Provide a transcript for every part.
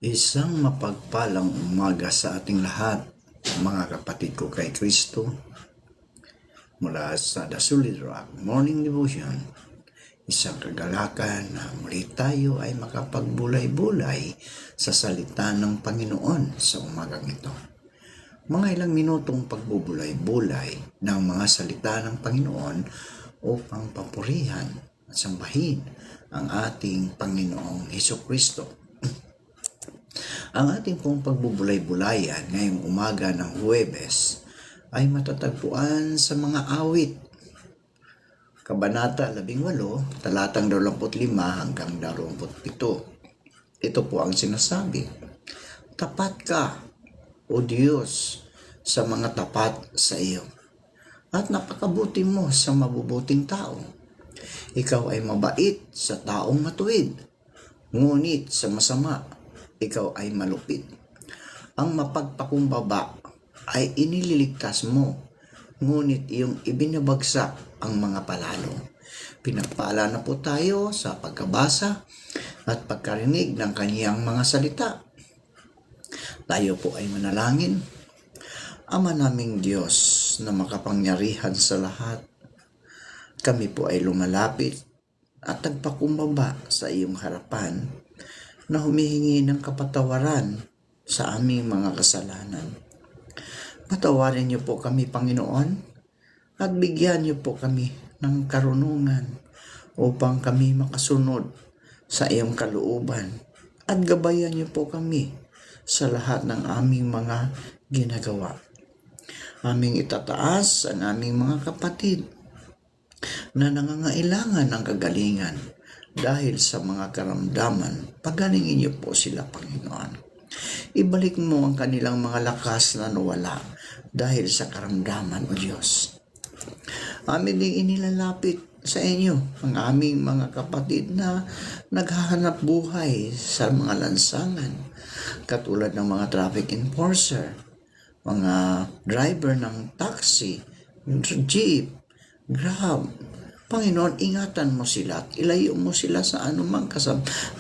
Isang mapagpalang umaga sa ating lahat, mga kapatid ko kay Kristo, mula sa The Solid Rock Morning Devotion. Isang kagalakan na muli tayo ay makapagbulay-bulay sa salita ng Panginoon sa umagang ito. Mga ilang minutong pagbubulay-bulay ng mga salita ng Panginoon upang papurihan at sambahin ang ating Panginoong Hesukristo. Ang ating pong pagbubulay-bulayan ngayong umaga ng Huwebes ay matatagpuan sa mga awit. Kabanata 18, talatang 25 hanggang 27. Ito po ang sinasabi. Tapat ka, O Diyos, sa mga tapat sa iyo, at napakabuti mo sa mabubuting tao. Ikaw ay mabait sa taong matuwid, ngunit sa masama, ikaw ay malupit. Ang mapagpakumbaba ay inililigtas mo, ngunit iyong ibinabagsak ang mga palalo. Pinagpala na po tayo sa pagkabasa at pagkarinig ng kaniyang mga salita. Tayo po ay manalangin. Ama naming Diyos na makapangyarihan sa lahat, kami po ay lumalapit at nagpakumbaba sa iyong harapan na humihingi ng kapatawaran sa aming mga kasalanan. Patawarin niyo po kami, Panginoon, at bigyan niyo po kami ng karunungan upang kami makasunod sa iyong kalooban, at gabayan niyo po kami sa lahat ng aming mga ginagawa. Aming itataas ang aming mga kapatid na nangangailangan ng kagalingan dahil sa mga karamdaman. Pagalingin niyo po sila, Panginoon. Ibalik mo ang kanilang mga lakas na nawala dahil sa karamdaman, O Diyos. Amin ding inilalapit sa inyo ang aming mga kapatid na naghahanap buhay sa mga lansangan, katulad ng mga traffic enforcer, mga driver ng taxi, jeep, grab. Panginoon, ingatan mo sila at ilayo mo sila sa anumang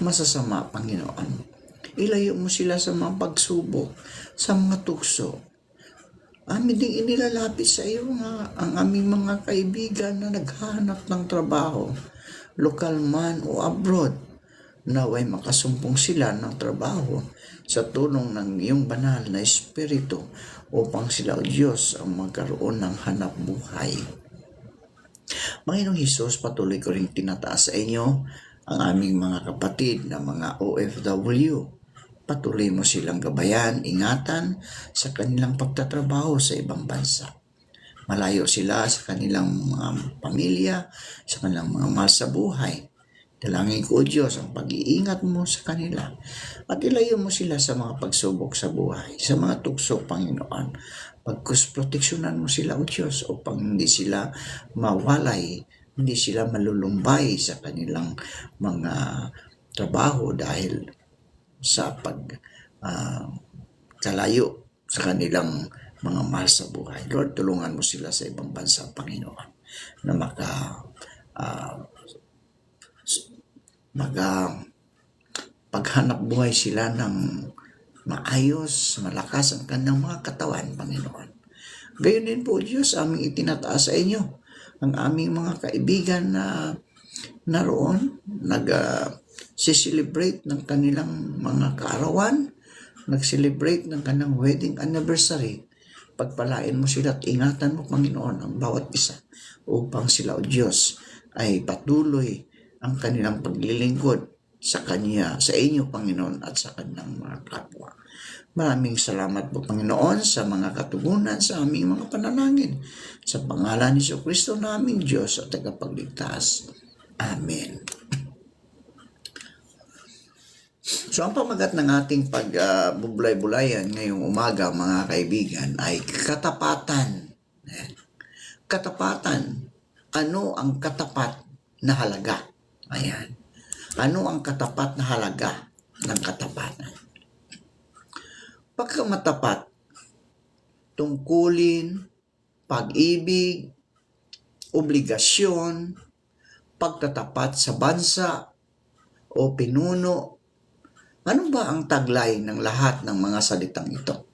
masasama, Panginoon. Ilayo mo sila sa mga pagsubok, sa mga tukso. Amin ding inilalapit sa iyo ang aming mga kaibigan na naghahanap ng trabaho, lokal man o abroad. Naway makasumpong sila ng trabaho sa tulong ng iyong banal na Espiritu upang sila, O Diyos, ang magkaroon ng hanap buhay. Panginoong Hesus, patuloy ko rin tinataas sa inyo ang aming mga kapatid na mga OFW. Patuloy mo silang gabayan, ingatan sa kanilang pagtatrabaho sa ibang bansa. Malayo sila sa kanilang mga pamilya, sa kanilang mga mahal sa buhay. Dalangin ko, O Diyos, ang pag-iingat mo sa kanila at ilayo mo sila sa mga pagsubok sa buhay, sa mga tukso, Panginoon. Pagkusproteksyonan mo sila, O Diyos, upang hindi sila mawalay, hindi sila malulumbay sa kanilang mga trabaho dahil sa kalayo sa kanilang mga mahal sa buhay. Lord, tulungan mo sila sa ibang bansa, Panginoon, na paghanap buhay sila ng maayos, malakas ang kanilang mga katawan, Panginoon. Gayon din po, Diyos, aming itinataas sa inyo ang aming mga kaibigan na naroon, nag-celebrate ng kanilang mga kaarawan, nag-celebrate ng kanilang wedding anniversary. Pagpalain mo sila at ingatan mo, Panginoon, ang bawat isa upang sila, O Diyos, ay patuloy ang kanilang paglilingkod sa Kanya, sa inyo, Panginoon, at sa kanilang mga kapwa. Maraming salamat po, Panginoon, sa mga katugunan sa aming mga panalangin. Sa pangalan ni Jesucristo naming Diyos at tagapagligtas. Amen. So, ang pamagat ng ating pagbubulay-bulayan ngayong umaga, mga kaibigan, ay katapatan. Katapatan. Ano ang katapat na halaga? Ayan. Ano ang katapat na halaga ng katapatan? Pagkamatapat, tungkulin, pag-ibig, obligasyon, pagtatapat sa bansa o pinuno, Ano ba ang taglay ng lahat ng mga salitang ito?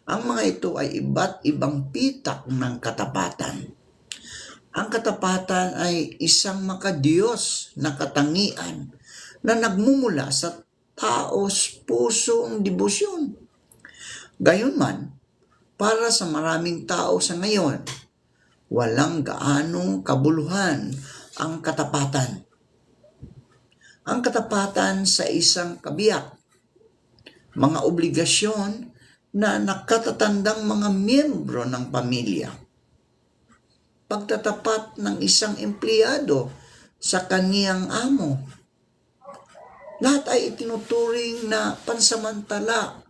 Ang mga ito ay iba't ibang pitak ng katapatan. Ang katapatan ay isang makadiyos na katangian na nagmumula sa taos pusong debosyon. Gayunman, para sa maraming tao sa ngayon, walang gaanong kabuluhan ang katapatan. Ang katapatan sa isang kabiyak, mga obligasyon na nakatatandang mga miyembro ng pamilya. Pagtatapat ng isang empleyado sa kaniyang amo. Lahat ay itinuturing na pansamantala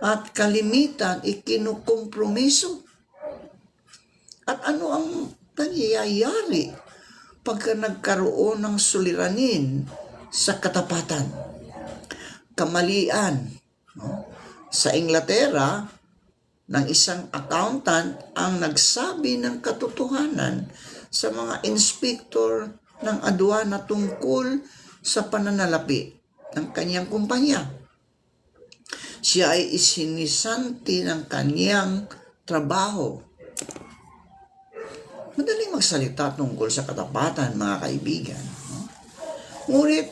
at kalimitan ikinukompromiso. At ano ang nangyayari pagka nagkaroon ng suliranin sa katapatan? Kamalian. No? Sa Inglaterra, ng isang accountant ang nagsabi ng katotohanan sa mga inspektor ng aduana tungkol sa pananalapi ng kanyang kumpanya. Siya ay isinisanti ng kanyang trabaho. Madaling magsalita tungkol sa katapatan, mga kaibigan. Ngunit,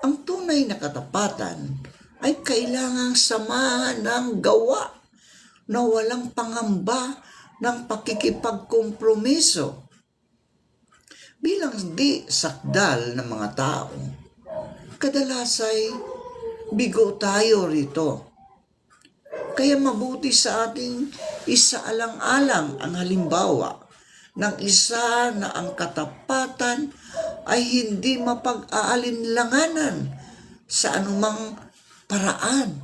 ang tunay na katapatan ay kailangang samahan ng gawa na walang pangamba ng pakikipagkompromiso. Bilang di sakdal ng mga tao, kadalasay bigo tayo rito. Kaya mabuti sa ating isaalang-alang ang halimbawa ng isa na ang katapatan ay hindi mapag-aalinlanganan sa anumang paraan.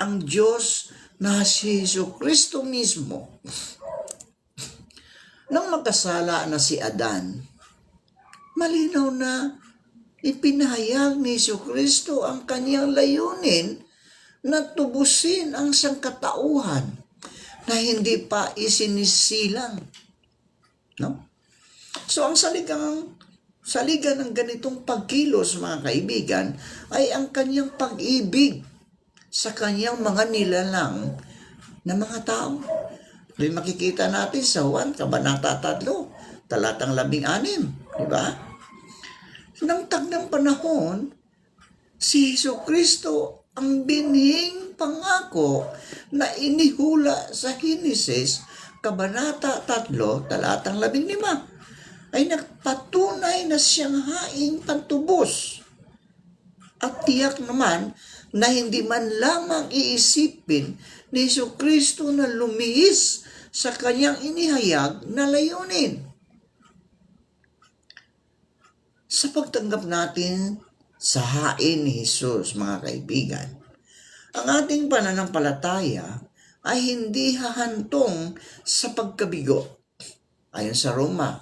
Ang Diyos na si Jesucristo mismo, nang magkasala na si Adan, malinaw na ipinahayag ni Jesucristo ang kanyang layunin na tubusin ang sangkatauhan na hindi pa isinisilang. No? So ang saligan ng ganitong pagkilos, mga kaibigan, ay ang kanyang pag-ibig sa kanyang mga nilalang na mga tao. Doon makikita natin sa Juan, Kabanata 3, talatang 16. Diba? Nang tagnang panahon, si Jesucristo ang binhing pangako na inihula sa Henesis, Kabanata 3, talatang 15, ay nagpatunay na siyang haing pantubos. At tiyak naman na hindi man lamang iisipin ni Jesucristo na lumihis sa kanyang inihayag na layunin. Sa pagtanggap natin sa hain ni Jesus, mga kaibigan, ang ating pananampalataya ay hindi hahantong sa pagkabigo. Ayon sa Roma,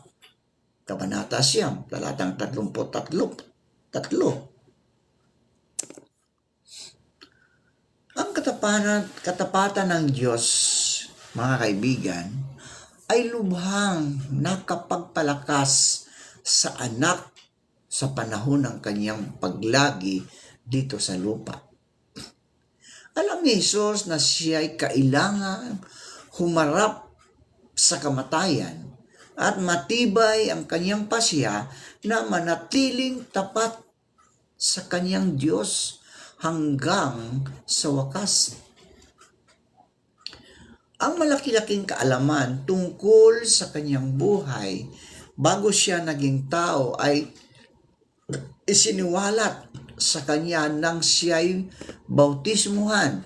Kabanata 9, talatang 33. Ang katapatan ng Diyos, mga kaibigan, ay lubhang nakapagpalakas sa anak sa panahon ng kanyang paglagi dito sa lupa. Alam ni Jesus na siya ay kailangan humarap sa kamatayan at matibay ang kanyang pasya na manatiling tapat sa kanyang Diyos hanggang sa wakas. Ang malaki-laking kaalaman tungkol sa kanyang buhay bago siya naging tao ay isiniwalat sa kanya nang siya'y bautismuhan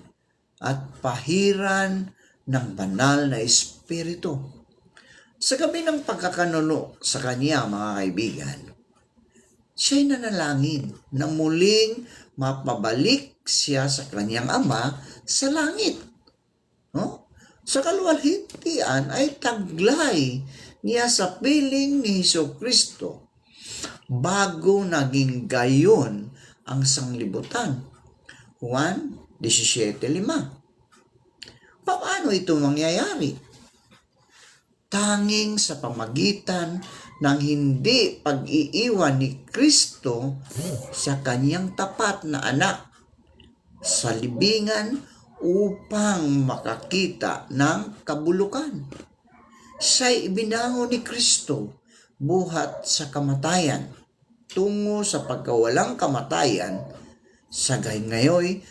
at pahiran ng banal na espiritu. Sa gabi ng pagkakanuno sa kanya, mga kaibigan, siya'y nanalangin na muling mapabalik siya sa kanyang ama sa langit. No? Sa kaluwalhatian ay taglay niya sa piling ni Jesucristo bago naging gayon ang sanglibutan. Juan 17:5. Paano ito mangyayari? Tanging sa pamagitan ng hindi pag-iiwan ni Kristo sa kanyang tapat na anak sa libingan upang makakita ng kabulukan. Siya'y ibinangon ni Kristo buhat sa kamatayan tungo sa pagkawalang kamatayan, sa ngayoy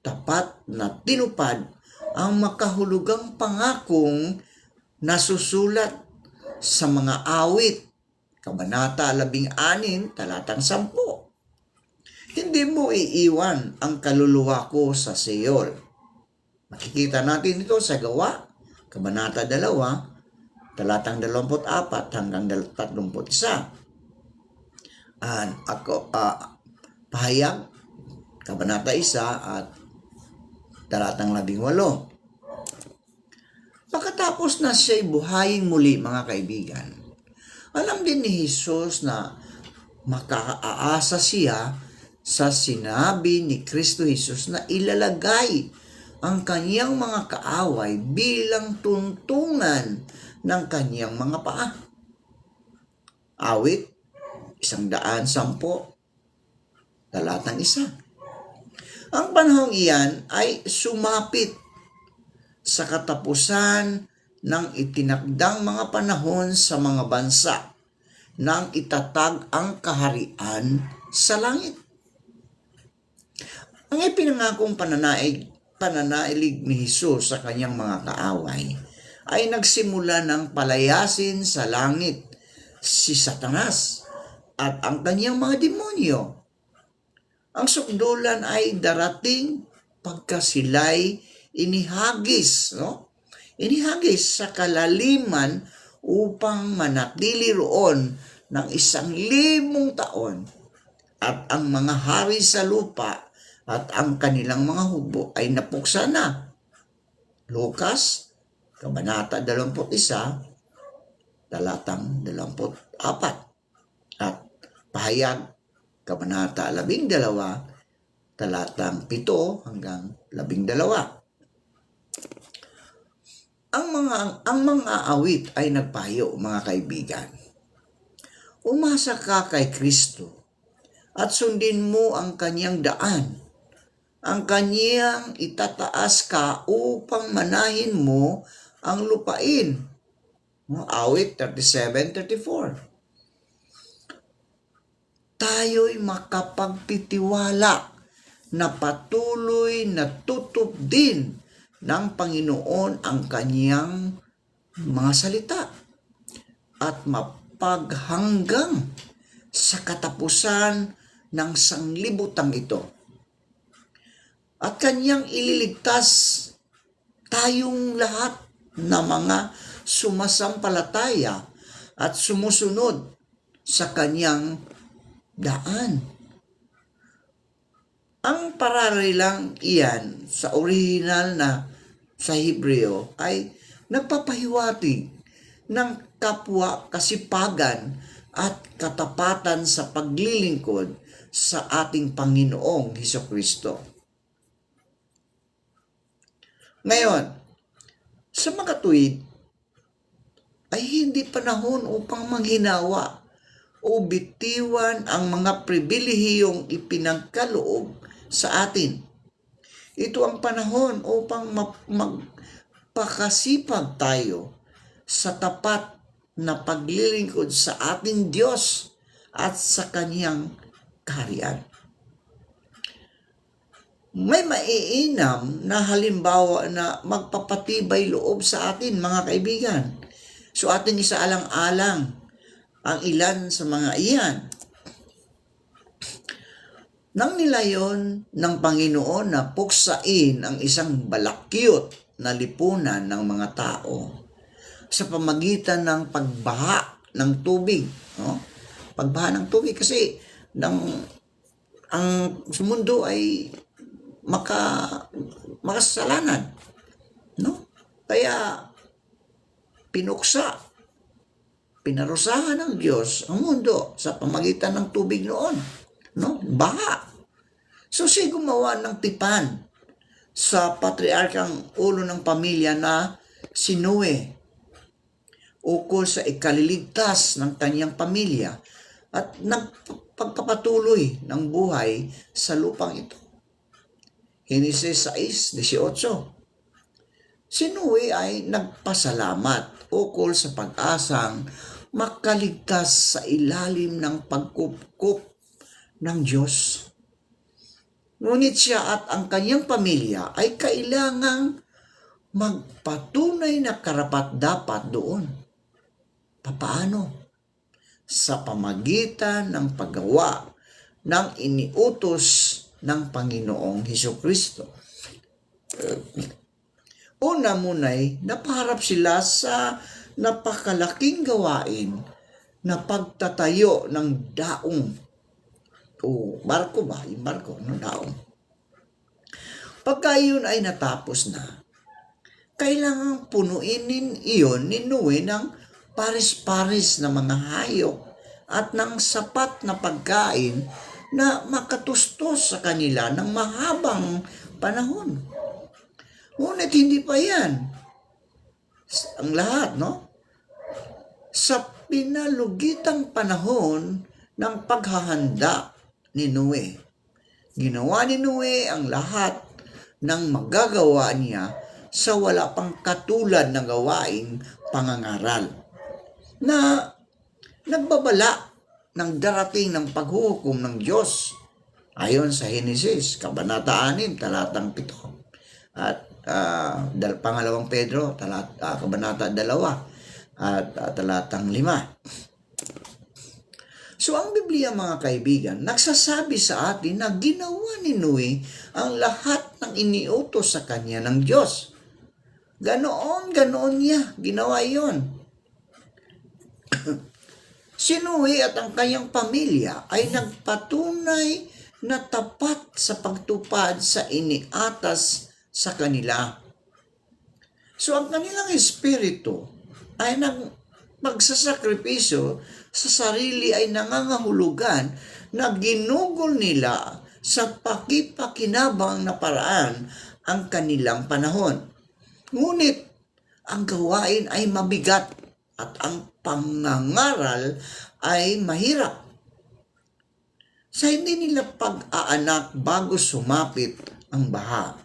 tapat na tinupad ang makahulugang pangakong nasusulat sa mga awit, Kabanata 16, talatang 10. Hindi mo iiwan ang kaluluwa ko sa Seol. Makikita natin ito sa Gawa, Kabanata 2, talatang 24 hanggang 31. Pahayag, Kabanata 1 at talatang 18. Pagkatapos na siya'y buhayin muli, mga kaibigan, alam din ni Jesus na makaaasa siya sa sinabi ni Kristo Jesus na ilalagay ang kanyang mga kaaway bilang tuntungan ng kanyang mga paa. Awit 110, talatang 1. Ang panahong iyan ay sumapit sa katapusan ng itinakdang mga panahon sa mga bansa nang itatag ang kaharian sa langit. Ang ipinangakong pananalig ni Jesus sa kanyang mga kaaway ay nagsimula ng palayasin sa langit si Satanas at ang kanyang mga demonyo. Ang sukdulan ay darating pagka sila'y inihagis sa kalaliman upang manatili roon ng 1,000 taon, at ang mga hari sa lupa at ang kanilang mga hukbo ay napuksa na. Lucas, Kabanata 21, talatang 24, at Pahayag, Kabanata 12, talatang 7 hanggang 12. Ang mga awit ay nagpayo, mga kaibigan. Umasa ka kay Kristo at sundin mo ang kanyang daan. Ang kanyang itataas ka upang manahin mo ang lupain. Awit 37:34. Tayo'y makapagtitiwala na patuloy na tutupd din ng Panginoon ang kanyang mga salita at mapaghanggang sa katapusan ng sanglibutang ito. At kanyang ililigtas tayong lahat na mga sumasampalataya at sumusunod sa kanyang daan. Ang pararilang iyan sa orihinal na sa Hebreo ay nagpapahiwatig ng kapwa kasipagan at katapatan sa paglilingkod sa ating Panginoong Hesukristo. Ngayon, sa mga tuwid, ay hindi panahon upang manghinawa o bitiwan ang mga pribilehiyong ipinagkaloob sa atin. Ito ang panahon upang magpakasipag tayo sa tapat na paglilingkod sa ating Diyos at sa kanyang kaharian. May maiinam na halimbawa na magpapatibay loob sa atin, mga kaibigan. So ating isaalang-alang ang ilan sa mga iyan. Nang nilayon ng Panginoon na puksain ang isang balakyot na lipunan ng mga tao sa pamagitan ng pagbaha ng tubig. Pagbaha ng tubig kasi ang mundo ay makasalanan. Kaya pinarusahan ng Diyos ang mundo sa pamagitan ng tubig noon. Baha. So siya gumawa ng tipan sa patriarkang ulo ng pamilya na si Noe ukol sa ikaliligtas ng kanyang pamilya at nagpagpapatuloy ng buhay sa lupang ito. Genesis 6:18. Si Noe ay nagpasalamat ukol sa pag-asang makaligtas sa ilalim ng pagkupkup ng Diyos. Ngunit siya at ang kanyang pamilya ay kailangang magpatunay na karapat-dapat doon. Papaano? Sa pamagitan ng paggawa ng iniutos ng Panginoong Hesukristo. Una muna'y napaharap sila sa napakalaking gawain na pagtatayo ng daong. Barko ba? Yung barko, daong. Pagka yun ay natapos na, kailangang punuin iyon ni Noe ng pares-pares na mga hayop at ng sapat na pagkain na makatustos sa kanila ng mahabang panahon. Ngunit hindi pa yan. Ang lahat, no? Sa pinalugitang panahon ng paghahanda ni Noe, ginawa ni Noe ang lahat ng magagawa niya sa wala pang katulad na gawaing pangangaral na nagbabala ng darating ng paghuhukom ng Diyos ayon sa Genesis, Kabanata 6, talatang 7 at pangalawang Pedro, Kabanata 2 at talatang 5. So ang Biblia, mga kaibigan, nagsasabi sa atin na ginawa ni Noe ang lahat ng iniutos sa kanya ng Diyos. Ganoon niya, ginawa iyon. Si Noe at ang kanyang pamilya ay nagpatunay na tapat sa pagtupad sa iniatas sa kanila. So ang kanilang espiritu ay pagsasakripisyo sa sarili ay nangangahulugan na ginugol nila sa pakipakinabang na paraan ang kanilang panahon. Ngunit ang gawain ay mabigat at ang pangangaral ay mahirap. Sa hindi nila pag-aanak bago sumapit ang baha,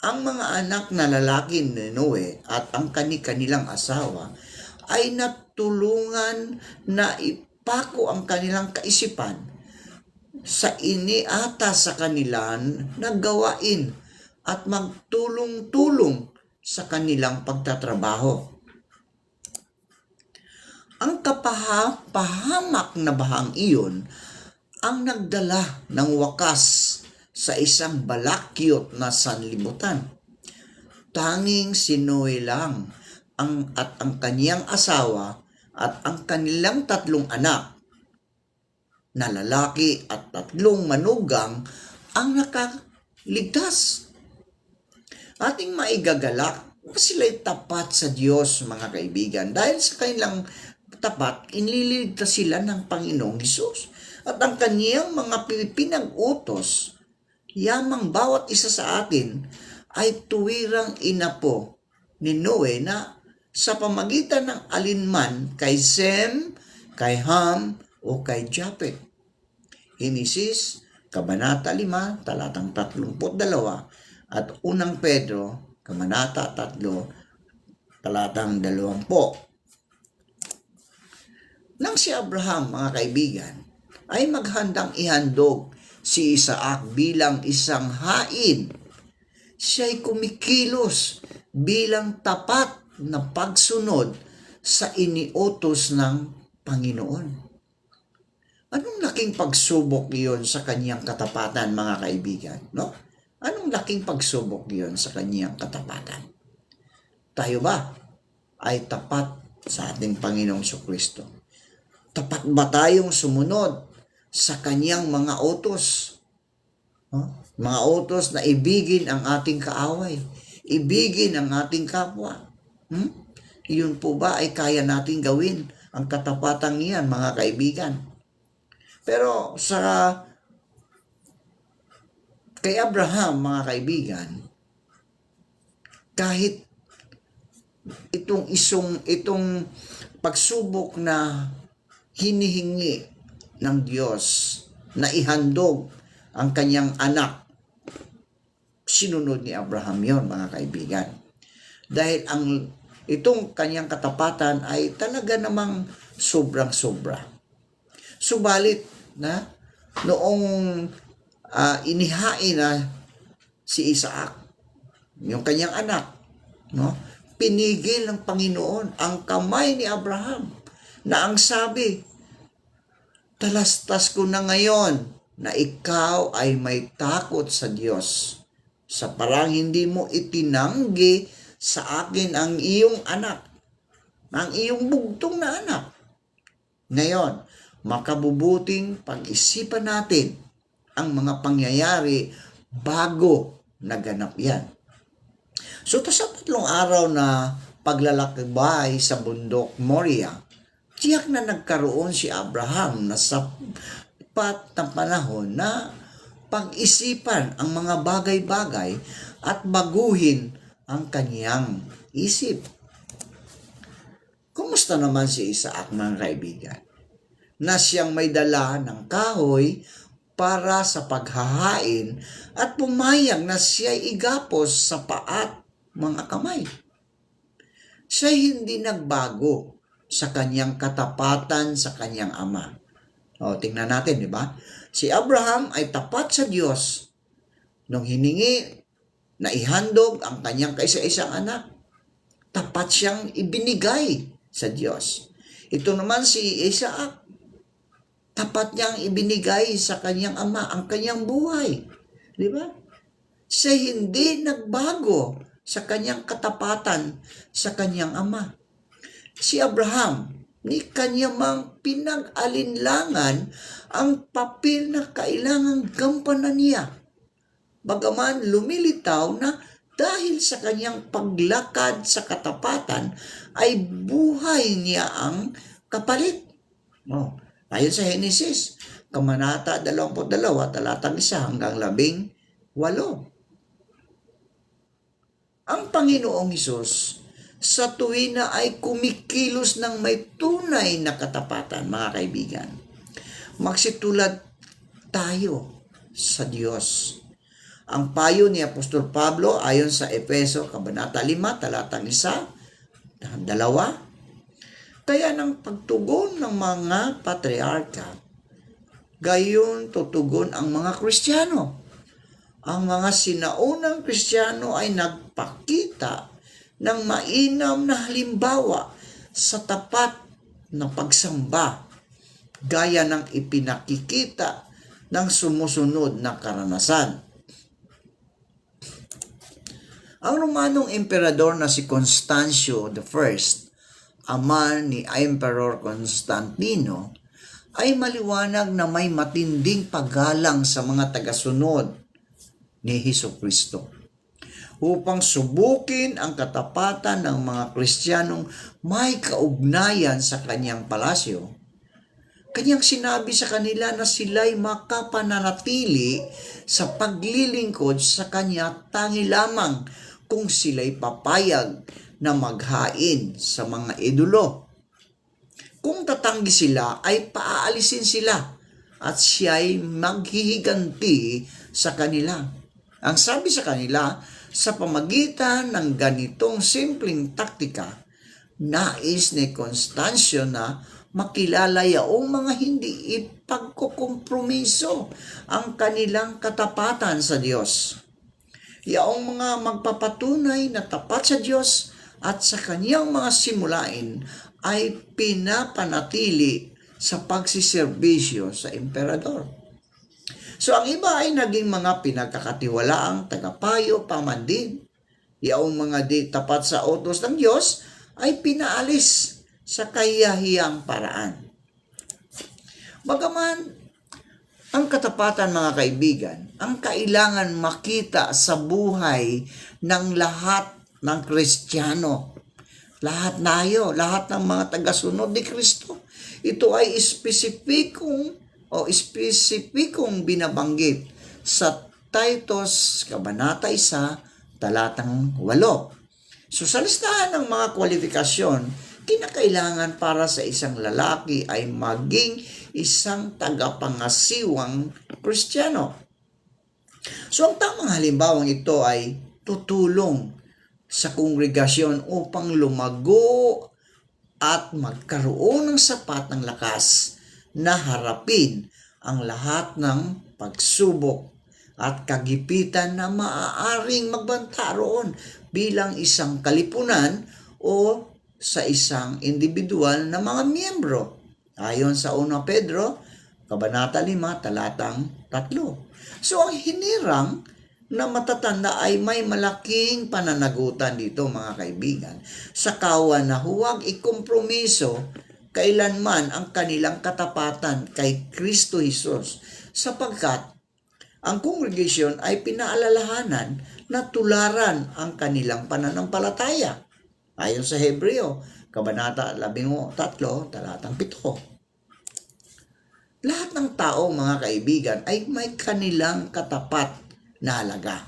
ang mga anak na lalaki ni Noe at ang kanilang asawa ay natulungan na ipako ang kanilang kaisipan sa iniatas sa kanilang nagawain at magtulong-tulong sa kanilang pagtatrabaho. Ang kapahamak na bahang iyon ang nagdala ng wakas sa isang balakyot na sanlibutan. Tanging si Noe lang at ang kaniyang asawa at ang kanilang 3 anak na lalaki at 3 manugang ang nakaligtas. Ating maigagalak na sila'y tapat sa Diyos, mga kaibigan. Dahil sa kanilang tapat, inililigtas sila ng Panginoong Hesus. At ang kaniyang mga pinag-utos, yamang bawat isa sa atin ay tuwirang inapo ni Noe na sa pamagitan ng alinman kay Sem, kay Ham, o kay Japet. Genesis, Kabanata 5, talatang 32, at 1 Pedro, Kabanata 3, talatang 20. Nang si Abraham, mga kaibigan, ay maghandang ihandog si Isaac bilang isang hain, siya'y kumikilos bilang tapat na pagsunod sa iniutos ng Panginoon. Anong laking pagsubok iyon sa kanyang katapatan, mga kaibigan? No? Anong laking pagsubok iyon sa kanyang katapatan? Tayo ba ay tapat sa ating Panginoong Jesucristo? Tapat ba tayong sumunod sa kanyang mga utos? Mga utos na ibigin ang ating kaaway, ibigin ang ating kapwa. Iyon po ba ay kaya nating gawin ang katapatan niyan, mga kaibigan? Pero kay Abraham, mga kaibigan, kahit itong pagsubok na hinihingi ng Diyos na ihandog ang kanyang anak, sinunod ni Abraham yon, mga kaibigan. Dahil itong kanyang katapatan ay talaga namang sobrang-sobra. Subalit na noong inihain na si Isaac, yung kanyang anak, no? Pinigil ng Panginoon ang kamay ni Abraham na ang sabi, talastas ko na ngayon na ikaw ay may takot sa Diyos, sa parang hindi mo itinanggi sa akin ang iyong anak, ang iyong bugtong na anak. Ngayon, makabubuting pag-isipan natin ang mga pangyayari bago naganap yan. So, sa 3 araw na paglalakbay sa bundok Moriah, tiyak na nagkaroon si Abraham na sapat na panahon na pag-isipan ang mga bagay-bagay at baguhin ang kanyang isip. Kumusta naman si Isaac, mga kaibigan? Na siyang may dala ng kahoy para sa paghahain at pumayag na siya'y igapos sa paat mga kamay. Siya'y hindi nagbago sa kanyang katapatan sa kanyang ama. O, tingnan natin, di ba? Si Abraham ay tapat sa Diyos nung hiningi na ihandog ang kanyang kaisa-isang anak. Tapat siyang ibinigay sa Diyos. Ito naman si Isaac, tapat niyang ibinigay sa kanyang ama ang kanyang buhay. Di ba? Siya hindi nagbago sa kanyang katapatan sa kanyang ama. Si Abraham, ni kanya mang pinag-alinlangan ang papel na kailangang gampanan niya. Bagaman lumilitaw na dahil sa kanyang paglakad sa katapatan ay buhay niya ang kapalit. No. Ayon sa Henesis, Kabanata 22, talatang 1 hanggang 18. Ang Panginoong Hesus sa tuwina ay kumikilos ng may tunay na katapatan, mga kaibigan. Magsitulad tayo sa Diyos. Ang payo ni Apostol Pablo ayon sa Efeso, Kabanata 5, talatang 1, 2, kaya ng pagtugon ng mga patriarka, gayon tutugon ang mga Kristiyano. Ang mga sinaunang Kristiyano ay nagpakita ng mainam na halimbawa sa tapat na pagsamba, gaya ng ipinakikita ng sumusunod na karanasan. Ang Romanong emperador na si Constancio I, ama ni Emperor Constantino, ay maliwanag na may matinding paggalang sa mga tagasunod ni Hesukristo upang subukin ang katapatan ng mga Kristiyanong may kaugnayan sa kanyang palasyo. Kanyang sinabi sa kanila na sila'y makapananatili sa paglilingkod sa kanya tangi lamang kung sila'y papayag na maghain sa mga idolo. Kung tatanggi sila ay paaalisin sila at siya'y maghihiganti sa kanila. Ang sabi sa kanila, sa pamagitan ng ganitong simpleng taktika, nais ni Constancio na makilala yaong mga hindi ipagkukompromiso ang kanilang katapatan sa Diyos. Yaong mga magpapatunay na tapat sa Diyos at sa kanyang mga simulain ay pinapanatili sa pagsiserbisyo sa emperador. So ang iba ay naging mga pinagkakatiwalaang tagapayo pamandin. Yaong mga di tapat sa utos ng Diyos ay pinaalis sa kahiyahiyang paraan. Bagaman ang katapatan, mga kaibigan, ang kailangan makita sa buhay ng lahat ng Kristiyano. Lahat lahat ng mga tagasunod ni Kristo. Ito ay espesipikong binabanggit sa Titus, Kabanata 1, talatang 8. So sa listahan ng mga kwalifikasyon, kinakailangan para sa isang lalaki ay maging isang tagapangasiwang Kristiyano. So ang tamang halimbawang ito ay tutulong sa kongregasyon upang lumago at magkaroon ng sapat ng lakas na harapin ang lahat ng pagsubok at kagipitan na maaaring magbanta roon bilang isang kalipunan o sa isang individual na mga miyembro. Ayon sa 1 Pedro, Kabanata 5, talatang 3. So ang hinirang na matatanda ay may malaking pananagutan dito mga kaibigan. Sa kawan na huwag ikompromiso kailanman ang kanilang katapatan kay Kristo Jesus sapagkat ang kongregasyon ay pinaalalahanan na tularan ang kanilang pananampalataya. Ayon sa Hebreo, Kabanata 13, talatang 7. Lahat ng tao, mga kaibigan, ay may kanilang katapat na halaga.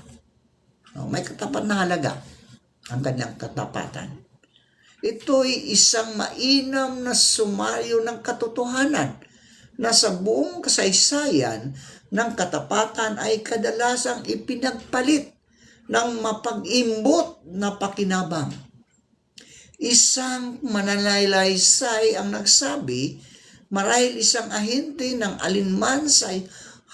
May katapat na halaga ang kanilang katapatan. Ito'y isang mainam na sumaryo ng katotohanan na sa buong kasaysayan ng katapatan ay kadalasang ipinagpalit ng mapag-imbot na pakinabang. Isang mananalaysay ang nagsabi, marahil isang ahente ng alinman sa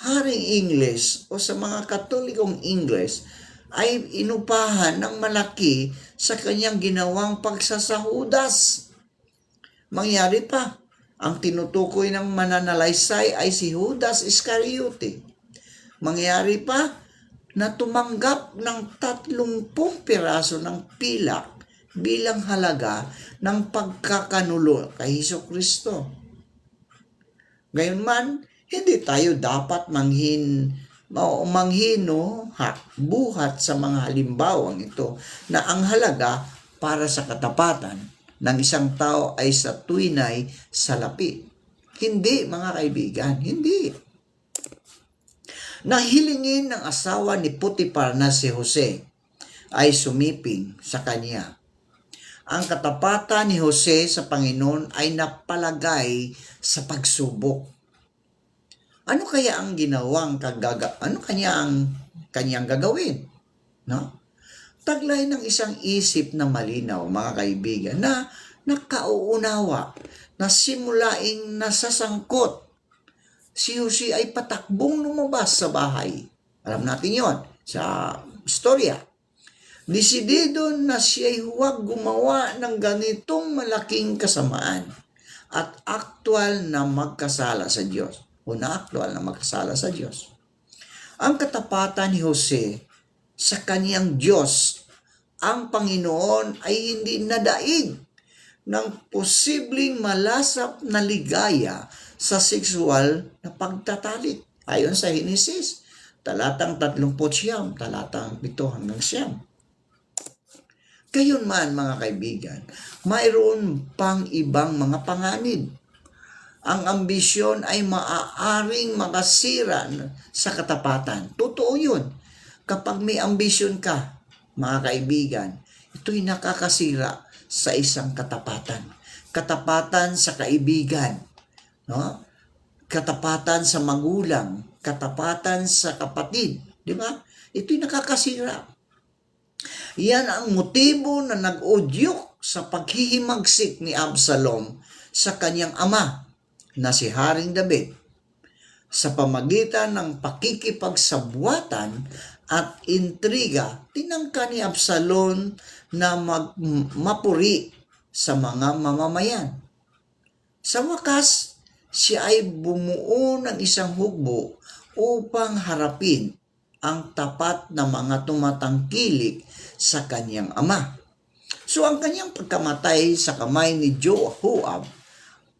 Haring Ingles o sa mga Katolikong Ingles ay inupahan ng malaki sa kanyang ginawang pagsasahudas. Mangyari pa, ang tinutukoy ng mananalaysay ay si Judas Iscariote. Mangyari pa na tumanggap ng 30 piraso ng pilak bilang halaga ng pagkakanulo kay Hesukristo. Gayunman, hindi tayo dapat buhat sa mga halimbawang ito na ang halaga para sa katapatan ng isang tao ay sa tunay salapi. Hindi, mga kaibigan, hindi. Nang hilingin ng asawa ni Potiphar na si Jose ay sumiping sa kanya. Ang katapatan ni Jose sa Panginoon ay napalagay sa pagsubok. Ano kaya ang kanyang gagawin? No? Taglay ng isang isip na malinaw, mga kaibigan, na nakauunawa, na simulaing nasasangkot. Si Jose ay patakbong lumabas sa bahay. Alam natin yon sa istorya. Desidido na siya'y huwag gumawa ng ganitong malaking kasamaan at aktwal na magkasala sa Diyos. Ang katapatan ni Jose sa kaniyang Diyos, ang Panginoon ay hindi nadaig ng posibleng malasap na ligaya sa sexual na pagtatalik. Ayon sa Henesis, talatang 39, talatang 7-9. Gayunman, mga kaibigan, mayroon pang ibang mga panganib. Ang ambisyon ay maaaring makasira sa katapatan. Totoo yun. Kapag may ambisyon ka, mga kaibigan, ito'y nakakasira sa isang katapatan. Katapatan sa kaibigan, no? Katapatan sa magulang, katapatan sa kapatid, di ba? Ito'y nakakasira. Yan ang motibo na nag-udyok sa paghihimagsik ni Absalom sa kanyang ama na si Haring David sa pamagitan ng pakikipagsabwatan at intriga. Tinangka ni Absalom na mapuri sa mga mamamayan. Sa wakas, siya ay bumuo ng isang hukbo upang harapin ang tapat na mga tumatangkilik sa kanyang ama. So ang kanyang pagkamatay sa kamay ni Joab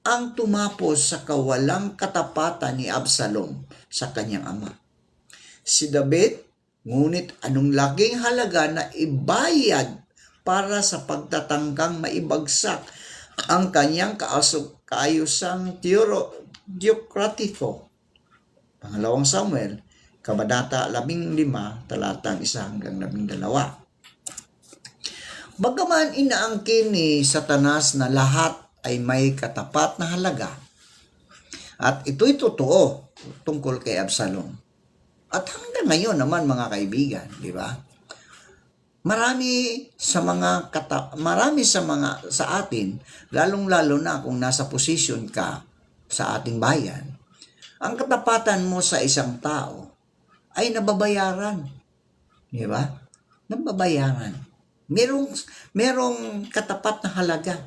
ang tumapos sa kawalang katapatan ni Absalom sa kanyang ama. Si David, ngunit anong laking halaga na ibayad para sa pagtatangkang maibagsak ang kanyang kaayusang teokratiko. Pangalawang Samuel, Kabanata 15, talatang 1-12. Bagaman inaangkin ni Satanas na lahat ay may katapat na halaga, at ito'y totoo tungkol kay Absalom. At hanggang ngayon naman mga kaibigan, di ba? Marami sa atin, lalong-lalo na kung nasa posisyon ka sa ating bayan, ang katapatan mo sa isang tao ay nababayaran. Di ba? Nababayaran. Merong katapat na halaga.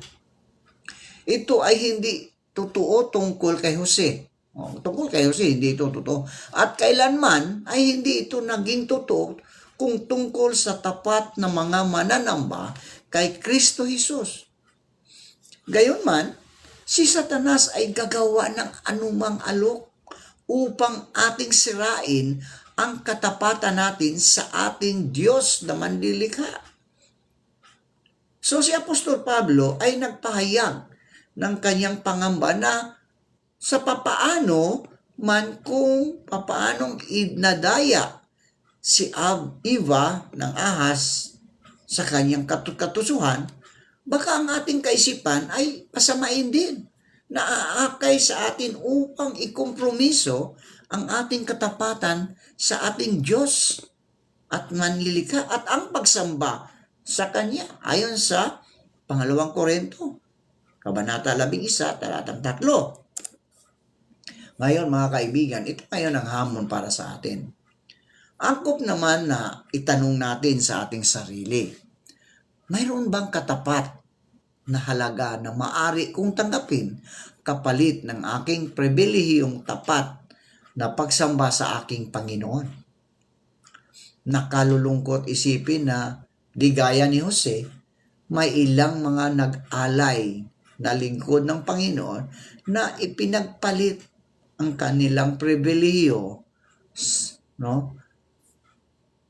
Ito ay hindi totoo tungkol kay Jose. Tungkol kay Jose, hindi ito totoo. At kailanman ay hindi ito naging totoo kung tungkol sa tapat na mga mananamba kay Kristo Jesus. Gayunman, si Satanas ay gagawa ng anumang alok upang ating sirain ang katapatan natin sa ating Diyos na manlilikha. So si Apostol Pablo ay nagpahayag ng kanyang pangamba na sa papaano man kung papaanong idnadaya si Eva ng ahas sa kanyang katusuhan, baka ang ating kaisipan ay pasamain din, naaakay sa atin upang ikompromiso ang ating katapatan sa ating Diyos at manlilikha at ang pagsamba sa Kanya ayon sa 2 Korinto, Kabanata 11, talatang 3. Ngayon mga kaibigan, ito ngayon ang hamon para sa atin. Angkop naman na itanong natin sa ating sarili, mayroon bang katapat na halaga na maari kong tanggapin kapalit ng aking pribilehiyong tapat na pagsamba sa aking Panginoon? Nakalulungkot isipin na di gaya ni Jose, may ilang mga nag-alay na lingkod ng Panginoon na ipinagpalit ang kanilang pribilehiyo, no,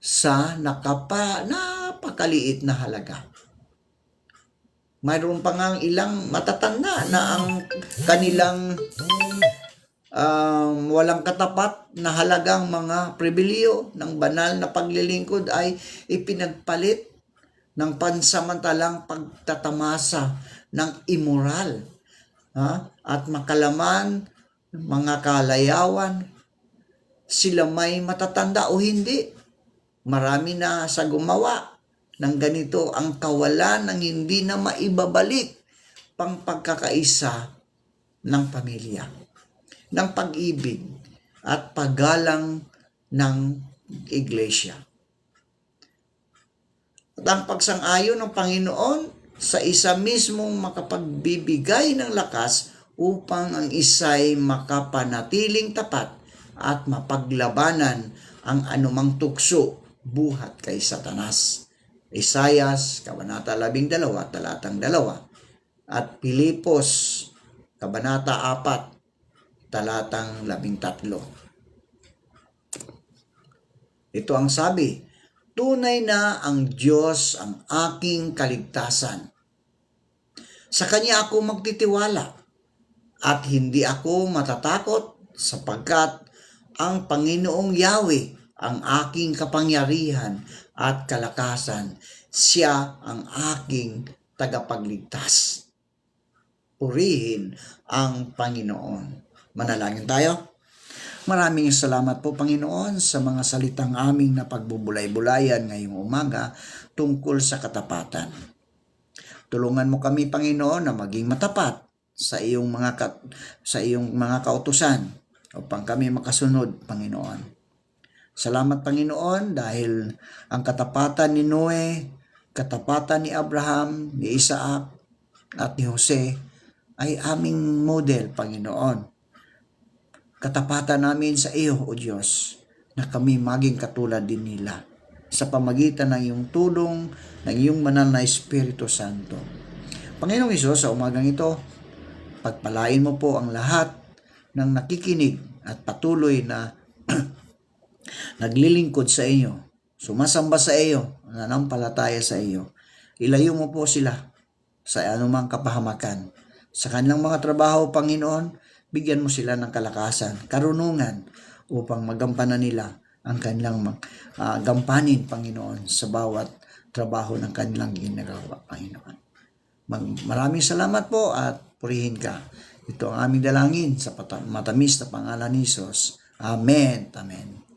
sa napakaliit na halaga. Mayroon pa nga ilang matatanda na ang kanilang walang katapat na halagang mga pribilehiyo ng banal na paglilingkod ay ipinagpalit ng pansamantalang pagtatamasa ng immoral at makalaman, mga kalayawan, sila may matatanda o hindi. Marami na sa gumawa ng ganito ang kawalan ng hindi na maibabalik pang pagkakaisa ng pamilya, ng pag-ibig at paggalang ng iglesia. At ang pagsang-ayon ng Panginoon sa isa mismong makapagbibigay ng lakas upang ang isa'y makapanatiling tapat at mapaglabanan ang anumang tukso buhat kay Satanas. Isayas, Kabanata 12, talatang 2, at Pilipos, Kabanata 4, talatang 13. Ito ang sabi, tunay na ang Diyos ang aking kaligtasan. Sa Kanya ako magtitiwala at hindi ako matatakot sapagkat ang Panginoong Yahweh ang aking kapangyarihan at kalakasan. Siya ang aking tagapagligtas. Purihin ang Panginoon. Manalangin tayo. Maraming salamat po Panginoon sa mga salitang aming na pagbubulay-bulayan ngayong umaga tungkol sa katapatan. Tulungan mo kami Panginoon na maging matapat sa iyong mga kautusan upang kami makasunod Panginoon. Salamat Panginoon dahil ang katapatan ni Noe, katapatan ni Abraham, ni Isaac at ni Jose ay aming model Panginoon. Katapatan namin sa iyo, O Diyos, na kami maging katulad din nila sa pamagitan ng iyong tulong, ng iyong banal na Espiritu Santo. Panginoong Hesus, sa umagang ito, pagpalain mo po ang lahat ng nakikinig at patuloy na naglilingkod sa iyo, sumasamba sa iyo, nanampalataya sa iyo. Ilayo mo po sila sa anumang kapahamakan. Sa kanilang mga trabaho, Panginoon, bigyan mo sila ng kalakasan, karunungan upang magampanan nila ang kanilang gampanin, Panginoon, sa bawat trabaho ng kanilang ginagawa, Panginoon. Maraming salamat po at purihin ka. Ito ang aming dalangin sa matamis na pangalan ni Jesus. Amen. Amen.